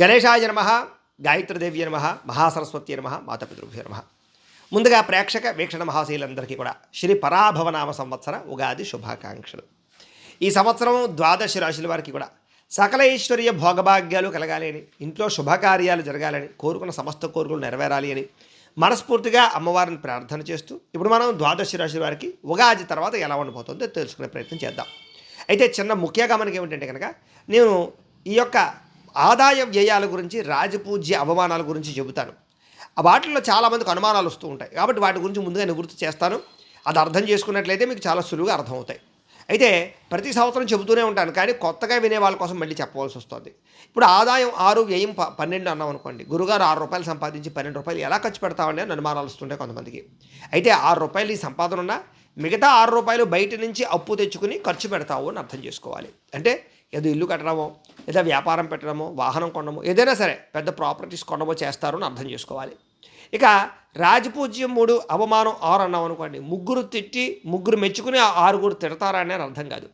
గణేశాయ నమః, గాయత్రీదేవి నమః, మహాసరస్వతి నమః, మాతాపితృభ్యో నమః. ముందుగా ప్రేక్షక వీక్షణ మహాశీలందరికీ కూడా శ్రీ పరాభవనామ సంవత్సర ఉగాది శుభాకాంక్షలు. ఈ సంవత్సరం ద్వాదశ రాశుల వారికి కూడా సకల ఐశ్వర్య భోగభాగ్యాలు కలగాలి అని, ఇంట్లో శుభకార్యాలు జరగాలని, కోరుకున్న సమస్త కోరికలు నెరవేరాలి అని మనస్ఫూర్తిగా అమ్మవారిని ప్రార్థన చేస్తూ ఇప్పుడు మనం ద్వాదశ రాశుల వారికి ఉగాది తర్వాత ఎలా ఉండబోతుందో తెలుసుకునే ప్రయత్నం చేద్దాం. అయితే చిన్న ముఖ్య గమనిక ఏమిటంటే కనుక నేను ఈ యొక్క ఆదాయ వ్యయాల గురించి, రాజపూజ్య అవమానాల గురించి చెబుతాను. వాటిల్లో చాలామందికి అనుమానాలు వస్తూ ఉంటాయి కాబట్టి వాటి గురించి ముందుగా నివృత్తి చేస్తాను. అది అర్థం చేసుకున్నట్లయితే మీకు చాలా సులువుగా అర్థమవుతాయి. అయితే ప్రతి సంవత్సరం చెబుతూనే ఉంటాను కానీ కొత్తగా వినే వాళ్ళ కోసం మళ్ళీ చెప్పవలసి వస్తుంది. ఇప్పుడు ఆదాయం 6, వ్యయం 12 అన్నాం అనుకోండి. గురుగారు ₹6 సంపాదించి ₹12 ఎలా ఖర్చు పెడతామని అనుమానాలు వస్తుంటాయి కొంతమందికి. అయితే ₹6 ఈ సంపాదన ఉన్నా మిగతా ₹6 బయట నుంచి అప్పు తెచ్చుకుని ఖర్చు పెడతావు అని అర్థం చేసుకోవాలి. అంటే ఏదో ఇల్లు కట్టడమో, లేదా వ్యాపారం పెట్టడమో, వాహనం కొనడమో, ఏదైనా సరే పెద్ద ప్రాపర్టీస్ కొనడమో చేస్తారు అని అర్థం చేసుకోవాలి. ఇక రాజపూజ్యం 3, అవమానం 6 అన్నాం అనుకోండి. ముగ్గురు తిట్టి ముగ్గురు మెచ్చుకుని 6 తిడతారా అని అర్థం కాదు.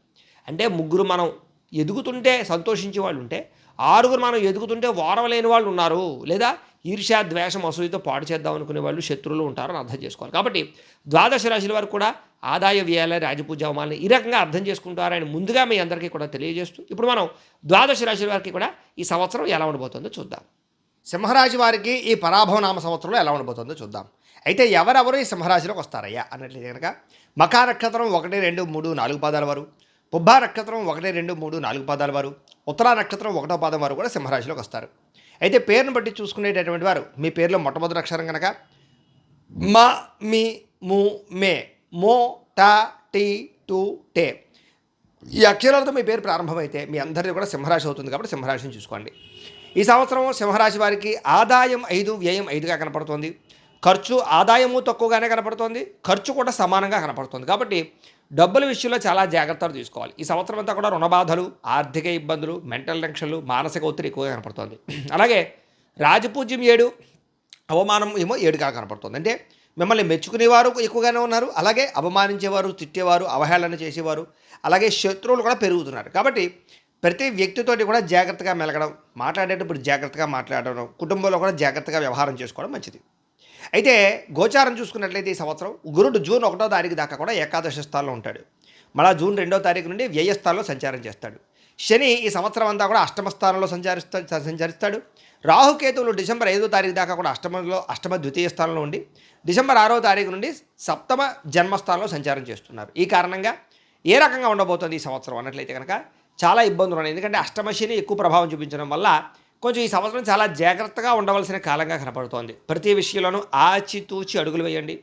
అంటే ముగ్గురు మనం ఎదుగుతుంటే సంతోషించే వాళ్ళు ఉంటే, 6 మనం ఎదుగుతుంటే ఓరవలేని వాళ్ళు ఉన్నారు, లేదా ఈర్ష్య, ద్వేషం, అసూయతో పాడు చేద్దాం అనుకునే వాళ్ళు శత్రువులు ఉంటారని అర్థం చేసుకోవాలి. కాబట్టి ద్వాదశ రాశుల వారు కూడా ఆదాయ వ్యయాల, రాజపూజ్య అవమానాలు ఈ రకంగా అర్థం చేసుకుంటారని ముందుగా మీ అందరికీ కూడా తెలియజేస్తూ ఇప్పుడు మనం ద్వాదశ రాశుల వారికి కూడా ఈ సంవత్సరం ఎలా ఉండబోతుందో చూద్దాం. సింహరాశి వారికి ఈ పరాభవనామ సంవత్సరంలో ఎలా ఉండబోతుందో చూద్దాం. అయితే ఎవరెవరు ఈ సింహరాశిలోకి వస్తారయ్యా అన్నట్లయితే కనుక మఖా నక్షత్రం 1, 2, 3, 4 పాదాల వారు, పుబ్బా నక్షత్రం 1, 2, 3, 4 పాదాల వారు, ఉత్తరా నక్షత్రం 1వ పాదం వారు కూడా సింహరాశిలోకి వస్తారు. అయితే పేరును బట్టి చూసుకునేటటువంటి వారు మీ పేరులో మొట్టమొదటి అక్షరం కనుక మా, మీ, ము, మే, మో, టా, టీ, టు, టే ఈ అక్షరాలతో మీ పేరు ప్రారంభమైతే మీ అందరిది కూడా సింహరాశి అవుతుంది. కాబట్టి సింహరాశిని చూసుకోండి. ఈ సంవత్సరం సింహరాశి వారికి ఆదాయం 5, వ్యయం 5గా కనపడుతోంది. ఖర్చు ఆదాయము తక్కువగానే కనపడుతోంది, ఖర్చు కూడా సమానంగా కనపడుతుంది. కాబట్టి డబ్బుల విషయంలో చాలా జాగ్రత్తలు తీసుకోవాలి. ఈ సంవత్సరం అంతా కూడా రుణబాధలు, ఆర్థిక ఇబ్బందులు, మెంటల్ టెన్షన్లు, మానసిక ఒత్తిడి ఎక్కువగా కనపడుతుంది. అలాగే రాజపూజ్యం 7, అవమానం ఏమో 7గా కనపడుతుంది. అంటే మిమ్మల్ని మెచ్చుకునేవారు ఎక్కువగానే ఉన్నారు, అలాగే అవమానించేవారు, తిట్టేవారు, అవహేళన చేసేవారు, అలాగే శత్రువులు కూడా పెరుగుతున్నారు. కాబట్టి ప్రతి వ్యక్తితోటి కూడా జాగ్రత్తగా మెలగడం, మాట్లాడేటప్పుడు జాగ్రత్తగా మాట్లాడడం, కుటుంబంలో కూడా జాగ్రత్తగా వ్యవహారం చేసుకోవడం మంచిది. అయితే గోచారం చూసుకున్నట్లయితే ఈ సంవత్సరం గురుడు జూన్ 1వ తారీఖు దాకా కూడా ఏకాదశ స్థానంలో ఉంటాడు. మళ్ళీ జూన్ 2వ తారీఖు నుండి వ్యయ స్థానంలో సంచారం చేస్తాడు. శని ఈ సంవత్సరం అంతా కూడా అష్టమ స్థానంలో సంచరిస్తాడు. రాహుకేతువులు డిసెంబర్ 5వ తారీఖు దాకా కూడా అష్టమ ద్వితీయ స్థానంలో ఉండి డిసెంబర్ 6వ తారీఖు నుండి సప్తమ జన్మస్థానంలో సంచారం చేస్తున్నారు. ఈ కారణంగా ఏ రకంగా ఉండబోతుంది ఈ సంవత్సరం అన్నట్లయితే కనుక చాలా ఇబ్బందులు ఉన్నాయి. ఎందుకంటే అష్టమ శని ఎక్కువ ప్రభావం చూపించడం వల్ల కొంచెం ఈ సంవత్సరం చాలా జాగ్రత్తగా ఉండవలసిన కాలంగా కనపడుతోంది. ప్రతి విషయంలోనూ ఆచితూచి అడుగులు వేయండి,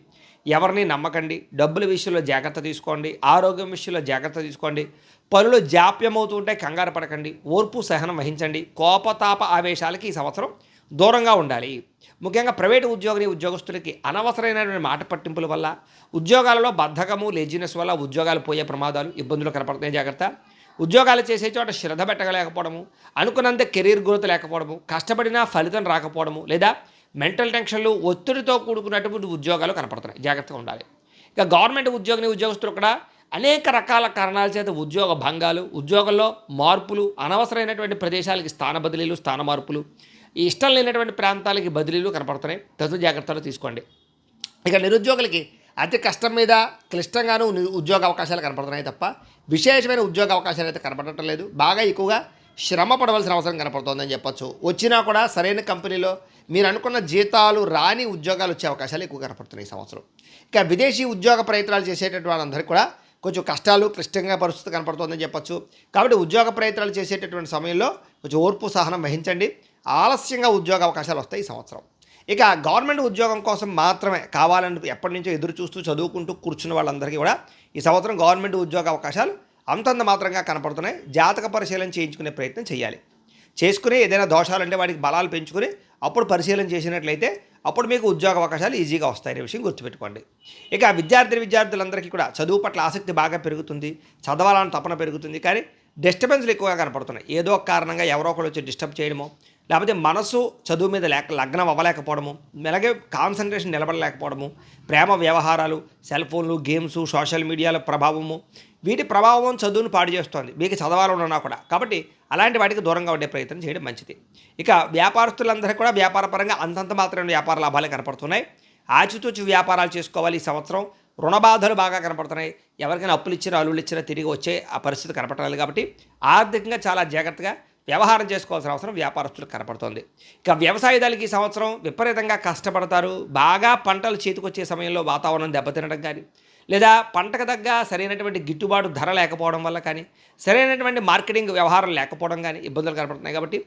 ఎవరిని నమ్మకండి, డబ్బుల విషయంలో జాగ్రత్త తీసుకోండి, ఆరోగ్యం విషయంలో జాగ్రత్త తీసుకోండి, పనులు జాప్యమవుతూ ఉంటే కంగారు పడకండి, ఓర్పు సహనం వహించండి, కోపతాప ఆవేశాలకి ఈ సంవత్సరం దూరంగా ఉండాలి. ముఖ్యంగా ప్రైవేటు ఉద్యోగస్తులకి అనవసరమైనటువంటి మాట పట్టింపుల వల్ల, ఉద్యోగాలలో బద్ధకము, లేజినెస్ వల్ల ఉద్యోగాలు పోయే ప్రమాదాలు, ఇబ్బందులు కనపడుతున్నాయి. జాగ్రత్త. ఉద్యోగాలు చేసే చోట శ్రద్ధ పెట్టలేకపోవడము, అనుకున్నంత కెరీర్ గ్రోత్ లేకపోవడము, కష్టపడినా ఫలితం రాకపోవడము, లేదా మెంటల్ టెన్షన్లు, ఒత్తిడితో కూడుకున్నటువంటి ఉద్యోగాలు కనపడుతున్నాయి. జాగ్రత్తగా ఉండాలి. ఇక గవర్నమెంట్ ఉద్యోగస్తులు కూడా అనేక రకాల కారణాల చేత ఉద్యోగ భంగాలు, ఉద్యోగంలో మార్పులు, అనవసరమైనటువంటి ప్రదేశాలకి స్థాన బదిలీలు, స్థాన మార్పులు, ఈ ఇష్టం లేనటువంటి ప్రాంతాలకి బదిలీలు కనపడుతున్నాయి. తదుపరి జాగ్రత్తలు తీసుకోండి. ఇక నిరుద్యోగులకి అతి కష్టం మీద క్లిష్టంగానూ ఉద్యోగ అవకాశాలు కనపడుతున్నాయి తప్ప విశేషమైన ఉద్యోగ అవకాశాలు అయితే కనపడటం లేదు. బాగా ఎక్కువగా శ్రమ పడవలసిన అవసరం కనపడుతోందని చెప్పొచ్చు. వచ్చినా కూడా సరైన కంపెనీలో మీరు అనుకున్న జీతాలు రాని ఉద్యోగాలు వచ్చే అవకాశాలు ఎక్కువ కనపడుతున్నాయి ఈ సంవత్సరం. ఇక విదేశీ ఉద్యోగ ప్రయత్నాలు చేసేటటువంటి వాళ్ళందరికీ కూడా కొంచెం కష్టాలు, క్లిష్టంగా పరిస్థితి కనపడుతోందని చెప్పొచ్చు. కాబట్టి ఉద్యోగ ప్రయత్నాలు చేసేటటువంటి సమయంలో కొంచెం ఓర్పు సహనం వహించండి. ఆలస్యంగా ఉద్యోగ అవకాశాలు వస్తాయి ఈ సంవత్సరం. ఇక గవర్నమెంట్ ఉద్యోగం కోసం మాత్రమే కావాలని ఎప్పటి నుంచో ఎదురు చూస్తూ చదువుకుంటూ కూర్చున్న వాళ్ళందరికీ కూడా ఈ సంవత్సరం గవర్నమెంట్ ఉద్యోగ అవకాశాలు అంతంత మాత్రంగా కనపడుతున్నాయి. జాతక పరిశీలన చేయించుకునే ప్రయత్నం చేయాలి. చేసుకుని ఏదైనా దోషాలంటే వాటికి బలాలు పెంచుకుని అప్పుడు పరిశీలన చేసినట్లయితే అప్పుడు మీకు ఉద్యోగ అవకాశాలు ఈజీగా వస్తాయనే విషయం గుర్తుపెట్టుకోండి. ఇక విద్యార్థులందరికీ కూడా చదువు పట్ల ఆసక్తి బాగా పెరుగుతుంది, చదవాలని తపన పెరుగుతుంది. కానీ డిస్టర్బెన్స్లు ఎక్కువగా కనపడుతున్నాయి. ఏదో ఒక కారణంగా ఎవరో ఒకరు వచ్చి డిస్టర్బ్ చేయడమో, లేకపోతే మనసు చదువు మీద లగ్నం అవ్వలేకపోవడము, అలాగే కాన్సన్ట్రేషన్ నిలబడలేకపోవడము, ప్రేమ వ్యవహారాలు, సెల్ ఫోన్లు, గేమ్స్, సోషల్ మీడియాల ప్రభావము, వీటి ప్రభావం చదువును పాడు చేస్తుంది మీకు చదవాలన్నా కూడా. కాబట్టి అలాంటి వాటికి దూరంగా ఉండే ప్రయత్నం చేయడం మంచిది. ఇక వ్యాపారస్తులందరికీ కూడా వ్యాపారపరంగా అంతంత మాత్రమే వ్యాపార లాభాలే కనపడుతున్నాయి. ఆచితూచి వ్యాపారాలు చేసుకోవాలి. ఈ సంవత్సరం రుణ బాధలు బాగా కనపడుతున్నాయి. ఎవరికైనా అప్పులు ఇచ్చినా అల్లులు ఇచ్చినా తిరిగి వచ్చే ఆ పరిస్థితి కనపడాలి. కాబట్టి ఆర్థికంగా చాలా జాగ్రత్తగా వ్యవహారం చేసుకోవాల్సిన అవసరం వ్యాపారస్తులకు కనపడుతోంది. ఇక వ్యవసాయదారులకి ఈ సంవత్సరం విపరీతంగా కష్టపడతారు. బాగా పంటలు చేతికొచ్చే సమయంలో వాతావరణం దెబ్బతినడం కానీ, లేదా పంటకు తగ్గ సరైనటువంటి గిట్టుబాటు ధర లేకపోవడం వల్ల కానీ, సరైనటువంటి మార్కెటింగ్ వ్యవహారం లేకపోవడం కానీ ఇబ్బందులు కనపడుతున్నాయి. కాబట్టి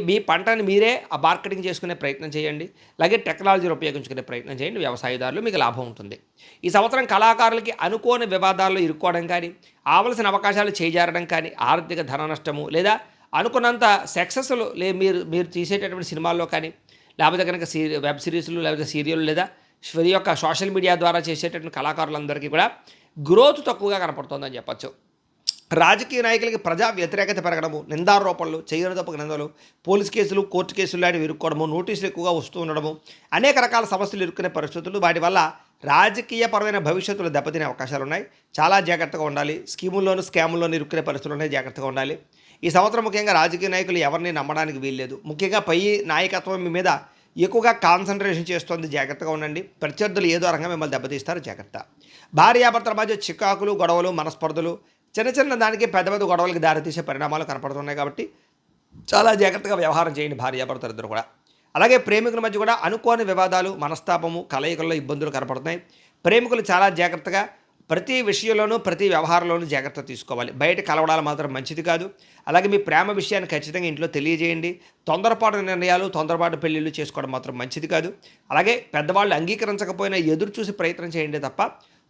మీ పంటని మీరే ఆ మార్కెటింగ్ చేసుకునే ప్రయత్నం చేయండి. అలాగే టెక్నాలజీని ఉపయోగించుకునే ప్రయత్నం చేయండి. వ్యవసాయదారులు మీకు లాభం ఉంటుంది. ఈ సంవత్సరం కళాకారులకి అనుకోని వివాదాల్లో ఇరుక్కోవడం కానీ, ఆవలసిన అవకాశాలు చేజారడం కానీ, ఆర్థిక ధన నష్టము, లేదా అనుకున్నంత సక్సెస్లు మీరు తీసేటటువంటి సినిమాల్లో కానీ, లేకపోతే కనుక వెబ్ సిరీస్లు, లేకపోతే సీరియల్, లేదా ఈ యొక్క సోషల్ మీడియా ద్వారా చేసేటటువంటి కళాకారులందరికీ కూడా గ్రోత్ తక్కువగా కనపడుతుందని చెప్పచ్చు. రాజకీయ నాయకులకి ప్రజా వ్యతిరేకత పెరగడము, నిందారోపణలు, చేయని తప్పక నిందలు, పోలీస్ కేసులు, కోర్టు కేసులు లాంటివి ఇరుక్కోవడము, నోటీసులు ఎక్కువగా వస్తూ ఉండడము, అనేక రకాల సమస్యలు ఇరుక్కునే పరిస్థితులు, వాటి వల్ల రాజకీయపరమైన భవిష్యత్తులో దెబ్బతినే అవకాశాలు ఉన్నాయి. చాలా జాగ్రత్తగా ఉండాలి. స్కాముల్లోనూ ఇరుక్కునే పరిస్థితులు ఉన్నాయి. జాగ్రత్తగా ఉండాలి. ఈ సంవత్సరం ముఖ్యంగా రాజకీయ నాయకులు ఎవరిని నమ్మడానికి వీల్లేదు. ముఖ్యంగా పై నాయకత్వం మీ మీద ఎక్కువగా కాన్సన్ట్రేషన్ చేస్తుంది. జాగ్రత్తగా ఉండండి. ప్రత్యర్థులు ఏదో రకంగా మిమ్మల్ని దెబ్బతీస్తారు. జాగ్రత్త. భార్యాభర్తల మధ్య చికాకులు, గొడవలు, మనస్పర్ధలు, చిన్న దానికి పెద్ద గొడవలకి దారితీసే పరిణామాలు కనపడుతున్నాయి. కాబట్టి చాలా జాగ్రత్తగా వ్యవహారం చేయండి భార్యాభర్తలు ఇద్దరు కూడా. అలాగే ప్రేమికుల మధ్య కూడా అనుకోని వివాదాలు, మనస్తాపము, కలయికల్లో ఇబ్బందులు కనపడుతున్నాయి. ప్రేమికులు చాలా జాగ్రత్తగా ప్రతి విషయంలోనూ, ప్రతి వ్యవహారంలోనూ జాగ్రత్త తీసుకోవాలి. బయట కలవడాలు మాత్రం మంచిది కాదు. అలాగే మీ ప్రేమ విషయాన్ని ఖచ్చితంగా ఇంట్లో తెలియజేయండి. తొందరపాటు నిర్ణయాలు, తొందరపాటు పెళ్ళిళ్ళు చేసుకోవడం మాత్రం మంచిది కాదు. అలాగే పెద్దవాళ్ళు అంగీకరించకపోయినా ఎదురు చూసి ప్రయత్నం చేయండి తప్ప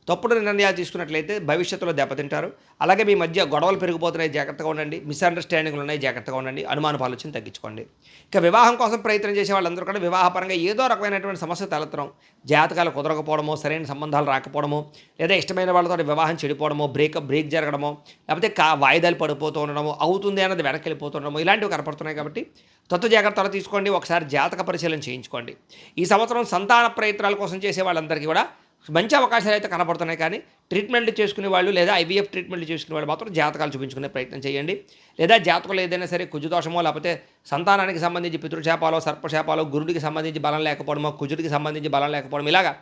తప్పుడు నిర్ణయాలు తీసుకున్నట్లయితే భవిష్యత్తులో దెబ్బతింటారు. అలాగే మీ మధ్య గొడవలు పెరిగిపోతున్నాయి. జాగ్రత్తగా ఉండండి. మిస్అండర్స్టాండింగ్లు ఉన్నాయి. జాగ్రత్తగా ఉండండి. అనుమానపు ఆలోచన తగ్గించుకోండి. ఇక వివాహం కోసం ప్రయత్నం చేసే వాళ్ళందరూ కూడా వివాహపరంగా ఏదో రకమైనటువంటి సమస్య తలెత్తడం, జాతకాలు కుదరకపోవడమో, సరైన సంబంధాలు రాకపోవడమో, లేదా ఇష్టమైన వాళ్ళతో వివాహం చెడిపోవడమో, బ్రేక్ జరగడమో, లేకపోతే వాయిదాలు పడిపోతూ ఉండడమో, అవుతుంది అన్నది వెనక్కి వెళ్ళిపోతుండడమో, ఇలాంటివి కనపడుతున్నాయి. కాబట్టి జాగ్రత్తలు తీసుకోండి. ఒకసారి జాతక పరిశీలన చేయించుకోండి. ఈ సంవత్సరం సంతాన ప్రయత్నాల కోసం చేసే వాళ్ళందరికీ కూడా మంచి అవకాశాలు అయితే కనపడుతున్నాయి. కానీ ట్రీట్మెంట్లు చేసుకునే వాళ్ళు, లేదా ఐవీఎఫ్ ట్రీట్మెంట్లు చేసుకునే వాళ్ళు మాత్రం జాతకాలు చూపించుకునే ప్రయత్నం చేయండి. లేదా జాతకాలు ఏదైనా సరే కుజుదోషమో, లేకపోతే సంతానానికి సంబంధించి పితృశాపాలో, సర్పశాపాలో, గురుడికి సంబంధించి బలం లేకపోవడమో, కుజుడికి సంబంధించి బలం లేకపోవడం, ఇలాగా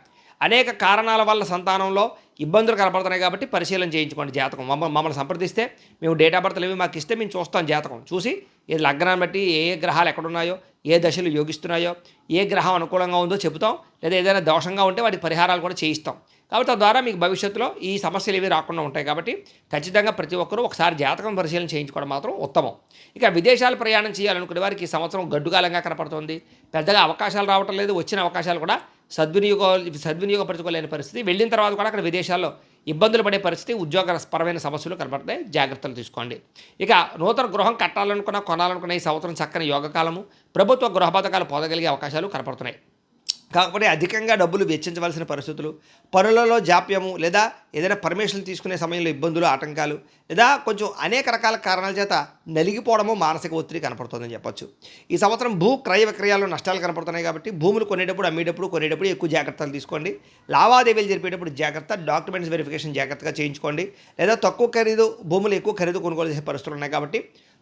అనేక కారణాల వల్ల సంతానంలో ఇబ్బందులు కనపడుతున్నాయి. కాబట్టి పరిశీలన చేయించుకోండి. జాతకం మమ్మల్ని సంప్రదిస్తే మేము డేట్ ఆఫ్ బర్త్లు ఏవి మాకు ఇస్తే మేము చూస్తాం. జాతకం చూసి ఏ లగ్నాన్ని బట్టి ఏ గ్రహాలు ఎక్కడున్నాయో, ఏ దశలు యోగిస్తున్నాయో, ఏ గ్రహం అనుకూలంగా ఉందో చెబుతాం. లేదా ఏదైనా దోషంగా ఉంటే వాటి పరిహారాలు కూడా చేయిస్తాం. కాబట్టి తద్వారా మీకు భవిష్యత్తులో ఈ సమస్యలు ఏవి రాకుండా ఉంటాయి. కాబట్టి ఖచ్చితంగా ప్రతి ఒక్కరూ ఒకసారి జాతకం పరిశీలన చేయించుకోవడం మాత్రం ఉత్తమం. ఇక విదేశాలు ప్రయాణం చేయాలనుకునే వారికి ఈ సంవత్సరం గడ్డుకాలంగా కనపడుతుంది. పెద్దగా అవకాశాలు రావటం లేదు. వచ్చిన అవకాశాలు కూడా సద్వినియోగపరచుకోలేని పరిస్థితి. వెళ్ళిన తర్వాత కూడా అక్కడ విదేశాల్లో ఇబ్బందులు పడే పరిస్థితి, ఉద్యోగపరమైన సమస్యలు కనపడతాయి. జాగ్రత్తలు తీసుకోండి. ఇక నూతన గృహం కట్టాలనుకున్న, కొనాలనుకున్న ఈ సంవత్సరం చక్కని యోగకాలము. ప్రభుత్వ గృహ పథకాలు పొందగలిగే అవకాశాలు కనపడుతున్నాయి. కాకపోతే అధికంగా డబ్బులు వెచ్చించవలసిన పరిస్థితులు, పనులలో జాప్యము, లేదా ఏదైనా పర్మిషన్లు తీసుకునే సమయంలో ఇబ్బందులు, ఆటంకాలు, లేదా కొంచెం అనేక రకాల కారణాల చేత నలిగిపోవడము, మానసిక ఒత్తిడి కనపడుతుందని చెప్పొచ్చు. ఈ సంవత్సరం క్రయ విక్రయాల్లో నష్టాలు కనపడుతున్నాయి. కాబట్టి భూములు కొనేటప్పుడు, కొనేటప్పుడు ఎక్కువ జాగ్రత్తలు తీసుకోండి. లావాదేవీలు జరిపేటప్పుడు జాగ్రత్త. డాక్యుమెంట్స్ వెరిఫికేషన్ జాగ్రత్తగా చేయించుకోండి. లేదా తక్కువ ఖరీదు భూములు ఎక్కువ ఖరీదు కొనుగోలు చేసే పరిస్థితులు ఉన్నాయి. కాబట్టి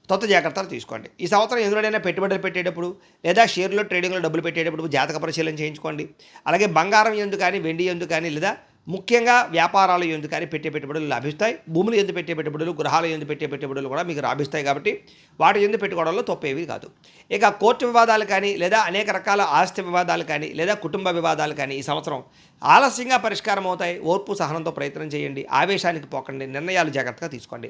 జాగ్రత్తలు తీసుకోండి. ఈ సంవత్సరం ఎందులోనైనా పెట్టుబడులు పెట్టేటప్పుడు, లేదా షేర్లో ట్రేడింగ్లో డబ్బులు పెట్టేటప్పుడు జాతక పరిశీలన చేయించుకోండి. అలాగే బంగారం ఎందు కానీ, వెండి ఎందు కానీ, లేదా ముఖ్యంగా వ్యాపారాలు ఎందు కానీ పెట్టే పెట్టుబడులు లాభిస్తాయి. భూములు ఎందు పెట్టే పెట్టుబడులు, గృహాలు ఎందు పెట్టే పెట్టుబడులు కూడా మీకు లాభిస్తాయి. కాబట్టి వాటి ఎందు పెట్టుకోవడంలో తప్పేవి కాదు. ఇక కోర్టు వివాదాలు కానీ, లేదా అనేక రకాల ఆస్తి వివాదాలు కానీ, లేదా కుటుంబ వివాదాలు కానీ ఈ సంవత్సరం ఆలస్యంగా పరిష్కారం అవుతాయి. ఓర్పు సహనంతో ప్రయత్నం చేయండి. ఆవేశానికి పోకండి. నిర్ణయాలు జాగ్రత్తగా తీసుకోండి.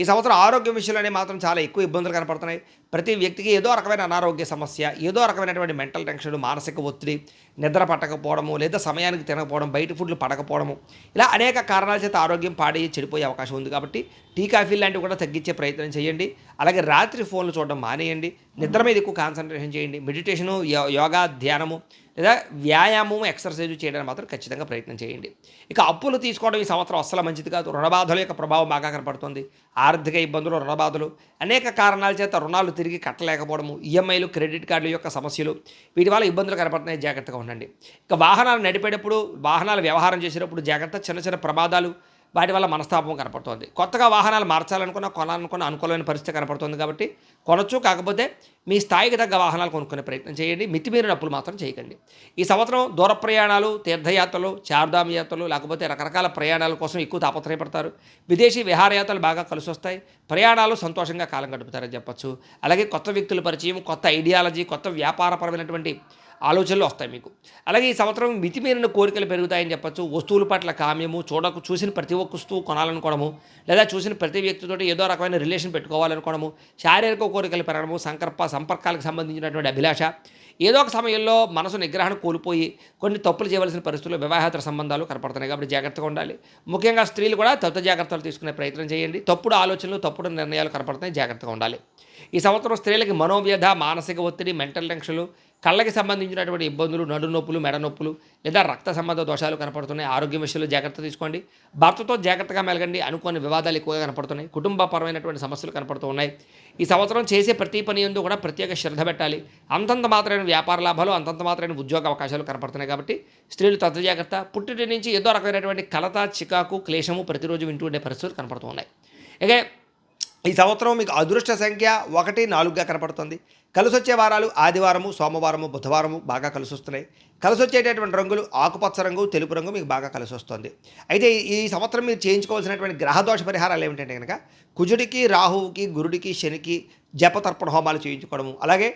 ఈ సంవత్సరం ఆరోగ్యం విషయంలోనే మాత్రం చాలా ఎక్కువ ఇబ్బందులు కనపడుతున్నాయి. ప్రతి వ్యక్తికి ఏదో రకమైన అనారోగ్య సమస్య, ఏదో రకమైనటువంటి మెంటల్ టెన్షన్, మానసిక ఒత్తిడి, నిద్ర పట్టకపోవడము, లేదా సమయానికి తినకపోవడం, బయట ఫుడ్లు పడకపోవడము, ఇలా అనేక కారణాల చేత ఆరోగ్యం చెడిపోయే అవకాశం ఉంది. కాబట్టి టీ కాఫీ లాంటివి కూడా తగ్గించే ప్రయత్నం చేయండి. అలాగే రాత్రి ఫోన్లు చూడడం మానేయండి. నిద్ర మీద ఎక్కువ కాన్సన్ట్రేషన్ చేయండి. మెడిటేషను, యోగా, ధ్యానము లేదా వ్యాయామం, ఎక్సర్సైజ్ చేయడానికి మాత్రం ఖచ్చితంగా ప్రయత్నం చేయండి. ఇక అప్పులు తీసుకోవడం ఈ సంవత్సరం అస్సలు మంచిది కాదు. రుణబాధల యొక్క ప్రభావం బాగా కనపడుతుంది. ఆర్థిక ఇబ్బందులు, రుణబాధలు, అనేక కారణాల చేత రుణాలు తిరిగి కట్టలేకపోవడము, ఈఎంఐలు, క్రెడిట్ కార్డుల యొక్క సమస్యలు, వీటి వల్ల ఇబ్బందులు కనపడుతున్నాయి. జాగ్రత్తగా ఉండండి. ఇక వాహనాలు నడిపేటప్పుడు, వాహనాలు వ్యవహారం చేసేటప్పుడు జాగ్రత్త. చిన్న చిన్న ప్రమాదాలు, వాటి వల్ల మనస్తాపం కనపడుతుంది. కొత్తగా వాహనాలు మార్చాలనుకున్న, కొనాలనుకున్న అనుకూలమైన పరిస్థితి కనపడుతుంది. కాబట్టి కొనొచ్చు, కాకపోతే మీ స్థాయికి తగ్గ వాహనాలు కొనుక్కునే ప్రయత్నం చేయండి. మితిమీరిన అప్పులు మాత్రం చేయకండి. ఈ సంవత్సరం దూర ప్రయాణాలు, తీర్థయాత్రలు, చార్ధామ్ యాత్రలు, లేకపోతే రకరకాల ప్రయాణాల కోసం ఎక్కువ తాపత్రయపడతారు. విదేశీ విహారయాత్రలు బాగా కలిసి వస్తాయి. ప్రయాణాలు సంతోషంగా కాలం గడుపుతారని చెప్పచ్చు. అలాగే కొత్త వ్యక్తుల పరిచయం, కొత్త ఐడియాలజీ, కొత్త వ్యాపారపరమైనటువంటి ఆలోచనలు వస్తాయి మీకు. అలాగే ఈ సంవత్సరం మితిమీరిన కోరికలు పెరుగుతాయని చెప్పచ్చు. వస్తువుల పట్ల కామ్యము, చూసిన ప్రతి ఒక్క వస్తువు కొనాలనుకోవడము, లేదా చూసిన ప్రతి వ్యక్తితోటి ఏదో రకమైన రిలేషన్ పెట్టుకోవాలనుకోవడము, శారీరక కోరికలు పెరగడము, సంపర్కాలకు సంబంధించినటువంటి అభిలాష, ఏదో ఒక సమయంలో మనసు నిగ్రహణ కోల్పోయి కొన్ని తప్పులు చేయవలసిన పరిస్థితుల్లో వివాహేతర సంబంధాలు కనపడుతున్నాయి. కాబట్టి జాగ్రత్తగా ఉండాలి. ముఖ్యంగా స్త్రీలు కూడా జాగ్రత్తలు తీసుకునే ప్రయత్నం చేయండి. తప్పుడు ఆలోచనలు, తప్పుడు నిర్ణయాలు కనపడుతున్నాయి. జాగ్రత్తగా ఉండాలి. ఈ సంవత్సరం స్త్రీలకి మనోవ్యధ, మానసిక ఒత్తిడి, మెంటల్ టెన్షన్లు, కళ్ళకి సంబంధించినటువంటి ఇబ్బందులు, నడు నొప్పులు, మెడ నొప్పులు, లేదా రక్త సంబంధ దోషాలు కనపడుతున్నాయి. ఆరోగ్య విషయంలో జాగ్రత్త తీసుకోండి. భర్తతో జాగ్రత్తగా మెలగండి. అనుకోని వివాదాలు ఎక్కువగా కనపడుతున్నాయి. కుటుంబపరమైనటువంటి సమస్యలు కనపడుతూ ఉన్నాయి. ఈ సంవత్సరం చేసే ప్రతి పని యందు కూడా ప్రత్యేక శ్రద్ధ పెట్టాలి. అంతంత మాత్రమైన వ్యాపార లాభాలు, అంతంత మాత్రమైన ఉద్యోగ అవకాశాలు కనపడుతున్నాయి. కాబట్టి స్త్రీలు జాగ్రత్త. పుట్టిన నుంచి ఏదో రకమైనటువంటి కలత, చికాకు, క్లేశము ప్రతిరోజు వింటూ ఉండే పరిస్థితులు కనపడుతూ ఉన్నాయి. ఇక ఈ సంవత్సరం మీకు అదృష్ట సంఖ్య 1, 4గా కనపడుతుంది. కలిసొచ్చే వారాలు ఆదివారము, సోమవారము, బుధవారము బాగా కలిసి వస్తున్నాయి. కలిసి వచ్చేటటువంటి రంగులు ఆకుపచ్చ రంగు, తెలుపు రంగు మీకు బాగా కలిసి వస్తుంది. అయితే ఈ సంవత్సరం మీరు చేయించుకోవాల్సినటువంటి గ్రహదోష పరిహారాలు ఏమిటంటే కనుక కుజుడికి, రాహువుకి, గురుడికి, శనికి జపతర్పణ హోమాలు చేయించుకోవడము, అలాగే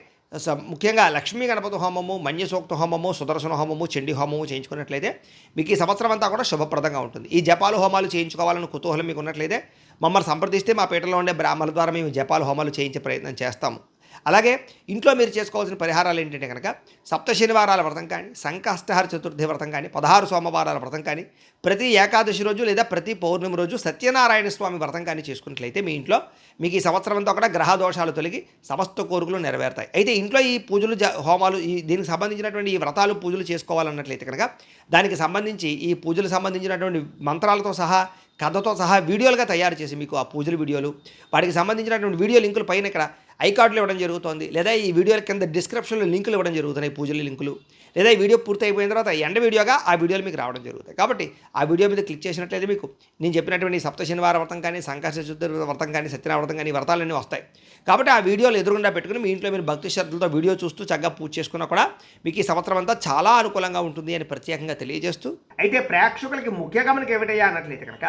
ముఖ్యంగా లక్ష్మీ గణపతి హోమము, మన్యసూక్త హోమము, సుదర్శన హోమము, చండీ హోమము చేయించుకున్నట్లయితే మీకు ఈ సంవత్సరం అంతా కూడా శుభప్రదంగా ఉంటుంది. ఈ జపాలు హోమాలు చేయించుకోవాలని కుతూహలం మీకు ఉన్నట్లయితే మమ్మల్ని సంప్రదిస్తే మా పీఠంలో ఉండే బ్రాహ్మణుల ద్వారా మేము జపాలు హోమాలు చేయించే ప్రయత్నం చేస్తాము. అలాగే ఇంట్లో మీరు చేసుకోవాల్సిన పరిహారాలు ఏంటంటే కనుక సప్త శనివారాల వ్రతం కానీ, సంకష్టహర చతుర్థి వ్రతం కానీ, 16 సోమవారాల వ్రతం కానీ, ప్రతి ఏకాదశి రోజు లేదా ప్రతి పౌర్ణమి రోజు సత్యనారాయణ స్వామి వ్రతం కానీ చేసుకున్నట్లయితే మీ ఇంట్లో మీకు ఈ సంవత్సరం అంతా కూడా గ్రహ దోషాలు తొలగి సమస్త కోరికలు నెరవేరుతాయి. అయితే ఇంట్లో ఈ పూజలు, హోమాలు, దీనికి సంబంధించినటువంటి ఈ వ్రతాలు, పూజలు చేసుకోవాలన్నట్లయితే కనుక దానికి సంబంధించి ఈ పూజలకు సంబంధించినటువంటి మంత్రాలతో సహా, కథతో సహా వీడియోలుగా తయారు చేసి మీకు ఆ పూజల వీడియోలు, వాటికి సంబంధించినటువంటి వీడియో లింకులు పైన ఇక్కడ ఐకార్డులు ఇవ్వడం జరుగుతుంది, లేదా ఈ వీడియోల కింద డిస్క్రిప్షన్లో లింకులు ఇవ్వడం జరుగుతున్నాయి, పూజల లింకులు, లేదా ఈ వీడియో పూర్తి అయిపోయిన తర్వాత ఎండ వీడియోగా ఆ వీడియోలు మీకు రావడం జరుగుతాయి. కాబట్టి ఆ వీడియో మీద క్లిక్ చేసినట్లయితే మీకు నేను చెప్పినటువంటి సప్త శనివార వ్రతం కానీ, సంకష్ట చతుర్థి వ్రతం కానీ, సత్యనారాయణ వ్రతం కానీ, వ్రతాలన్నీ వస్తాయి. కాబట్టి ఆ వీడియోలు ఎదురుగుండా పెట్టుకుని మీ ఇంట్లో మీరు భక్తి శ్రద్ధలతో వీడియో చూస్తూ చక్కగా పూజ చేసుకున్నా కూడా మీకు ఈ సంవత్సరం అంతా చాలా అనుకూలంగా ఉంటుంది అని ప్రత్యేకంగా తెలియజేస్తూ, అయితే ప్రేక్షకులకి ముఖ్య గమనిక ఏమిటయ్యా అన్నట్లయితే కనుక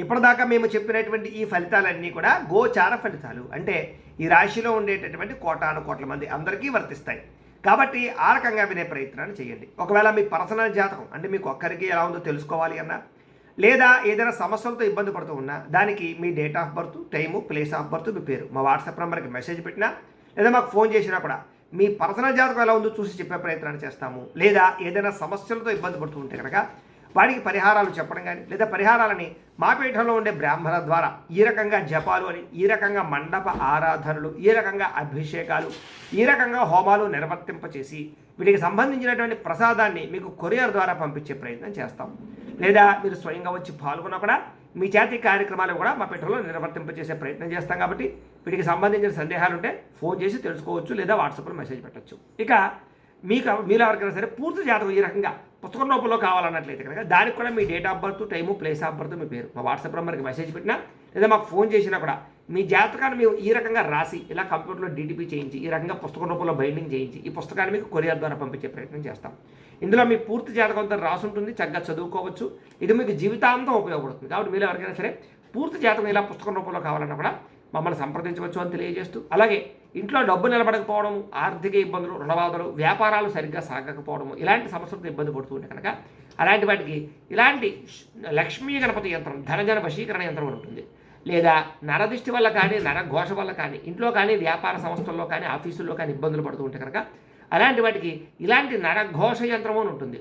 ఇప్పటిదాకా మేము చెప్పినటువంటి ఈ ఫలితాలన్నీ కూడా గోచార ఫలితాలు, అంటే ఈ రాశిలో ఉండేటటువంటి కోటాను కోట్ల మంది అందరికీ వర్తిస్తాయి. కాబట్టి ఆ రకంగా వినే ప్రయత్నాన్ని చేయండి. ఒకవేళ మీ పర్సనల్ జాతకం అంటే మీకు ఒక్కరికి ఎలా ఉందో తెలుసుకోవాలి అన్నా, లేదా ఏదైనా సమస్యలతో ఇబ్బంది పడుతూ ఉన్నా దానికి మీ date of birth, time, place of birth, మీ పేరు మా వాట్సాప్ నెంబర్కి మెసేజ్ పెట్టినా లేదా మాకు ఫోన్ చేసినా కూడా మీ పర్సనల్ జాతకం ఎలా ఉందో చూసి చెప్పే ప్రయత్నాన్ని చేస్తాము. లేదా ఏదైనా సమస్యలతో ఇబ్బంది పడుతూ ఉంటే కనుక వాడికి పరిహారాలు చెప్పడం కానీ, లేదా పరిహారాలని మా పీఠంలో ఉండే బ్రాహ్మణ ద్వారా ఈ రకంగా జపాలు అని, ఈ రకంగా మండప ఆరాధనలు, ఈ రకంగా అభిషేకాలు, ఈ రకంగా హోమాలు నిర్వర్తింపచేసి వీటికి సంబంధించినటువంటి ప్రసాదాన్ని మీకు కొరియర్ ద్వారా పంపించే ప్రయత్నం చేస్తాం. లేదా మీరు స్వయంగా వచ్చి పాల్గొన్నా కూడా మీ చేతి కార్యక్రమాలు కూడా మా పీఠంలో నిర్వర్తింపచేసే ప్రయత్నం చేస్తాం. కాబట్టి వీటికి సంబంధించిన సందేహాలు ఉంటే ఫోన్ చేసి తెలుసుకోవచ్చు, లేదా వాట్సాప్లో మెసేజ్ పెట్టచ్చు. ఇక మీలో ఎవరికైనా సరే పూర్తి జాతకం ఈ రకంగా పుస్తకం రూపంలో కావాలన్నట్లయితే కనుక దానికి కూడా మీ date of birth, time, place of birth, మీ పేరు మా వాట్సాప్ నెంబర్కి మెసేజ్ పెట్టినా లేదా మాకు ఫోన్ చేసినా కూడా మీ జాతకాన్ని మేము ఈ రకంగా రాసి ఇలా కంప్యూటర్లో డీటీపీ చేయించి ఈ రకంగా పుస్తకం రూపంలో బైండింగ్ చేయించి ఈ పుస్తకాన్ని మీకు కొరియర్ ద్వారా పంపించే ప్రయత్నం చేస్తాం. ఇందులో మీ పూర్తి జాతకంతో రాసి ఉంటుంది, చక్కగా చదువుకోవచ్చు. ఇది మీకు జీవితాంతం ఉపయోగపడుతుంది. కాబట్టి మీరు ఎవరికైనా సరే పూర్తి జాతకం ఇలా పుస్తకం రూపంలో కావాలన్నా కూడా మమ్మల్ని సంప్రదించవచ్చు అని తెలియజేస్తూ, అలాగే ఇంట్లో డబ్బు నిలబడకపోవడము, ఆర్థిక ఇబ్బందులు, రుణబాధలు, వ్యాపారాలు సరిగ్గా సాగకపోవడము, ఇలాంటి సమస్యలతో ఇబ్బంది పడుతుంటే కనుక అలాంటి వాటికి ఇలాంటి లక్ష్మీ గణపతి యంత్రం, ధనజన వశీకరణ యంత్రం ఉంటుంది. లేదా నరదిష్టి వల్ల కానీ, నరఘోష వల్ల కానీ, ఇంట్లో కానీ, వ్యాపార సంస్థల్లో కానీ, ఆఫీసుల్లో కానీ ఇబ్బందులు పడుతూ ఉంటే కనుక అలాంటి వాటికి ఇలాంటి నరఘోష యంత్రం అని ఉంటుంది.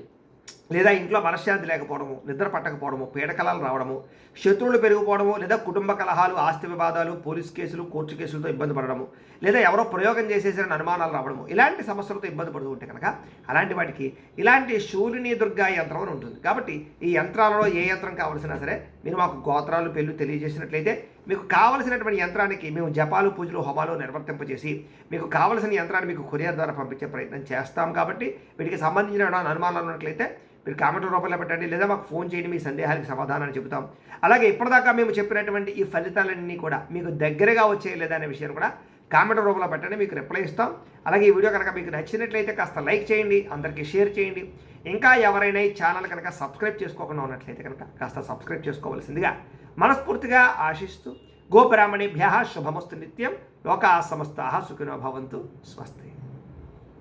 లేదా ఇంట్లో మనశ్శాంతి లేకపోవడము, నిద్ర పట్టకపోవడము, పీడకలాలు రావడము, శత్రువులు పెరిగిపోవడము, లేదా కుటుంబ కలహాలు, ఆస్తి వివాదాలు, పోలీస్ కేసులు, కోర్టు కేసులతో ఇబ్బంది పడడము, లేదా ఎవరో ప్రయోగం చేసేసిన అనుమానాలు రావడము, ఇలాంటి సమస్యలతో ఇబ్బంది పడుతూ ఉంటే కనుక అలాంటి వాటికి ఇలాంటి శూలిని దుర్గా యంత్రం అని ఉంటుంది. కాబట్టి ఈ యంత్రాలలో ఏ యంత్రం కావాల్సినా సరే మీరు మాకు గోత్రాలు పేర్లు తెలియజేసినట్లయితే మీకు కావలసినటువంటి యంత్రానికి మేము జపాలు, పూజలు, హోమాలు నిర్వర్తింపజేసి మీకు కావలసిన యంత్రాన్ని మీకు కొరియర్ ద్వారా పంపించే ప్రయత్నం చేస్తాం. కాబట్టి వీటికి సంబంధించిన అనుమానాలు ఉన్నట్లయితే మీరు కామెంట్ రూపంలో పెట్టండి, లేదా మాకు ఫోన్ చేయండి, మీ సందేహానికి సమాధానాన్ని చెబుతాం. అలాగే ఇప్పటిదాకా మేము చెప్పినటువంటి ఈ ఫలితాలన్నీ కూడా మీకు దగ్గరగా వచ్చాయి లేదా అనే విషయాన్ని కూడా కామెంట్ రూపంలో పెట్టండి, మీకు రిప్లై ఇస్తాం. అలాగే ఈ వీడియో కనుక మీకు నచ్చినట్లయితే కాస్త లైక్ చేయండి, అందరికీ షేర్ చేయండి. ఇంకా ఎవరైనా ఈ ఛానల్ కనుక సబ్స్క్రైబ్ చేసుకోకుండా ఉన్నట్లయితే కనుక కాస్త సబ్స్క్రైబ్ చేసుకోవాల్సిందిగా మనస్ఫూర్తిగా ఆశిస్తూ గోబ్రాహ్మణేభ్యః శుభమస్తు నిత్యం. లోకాః సమస్తాః సుఖినో భవంతు. స్వస్తి.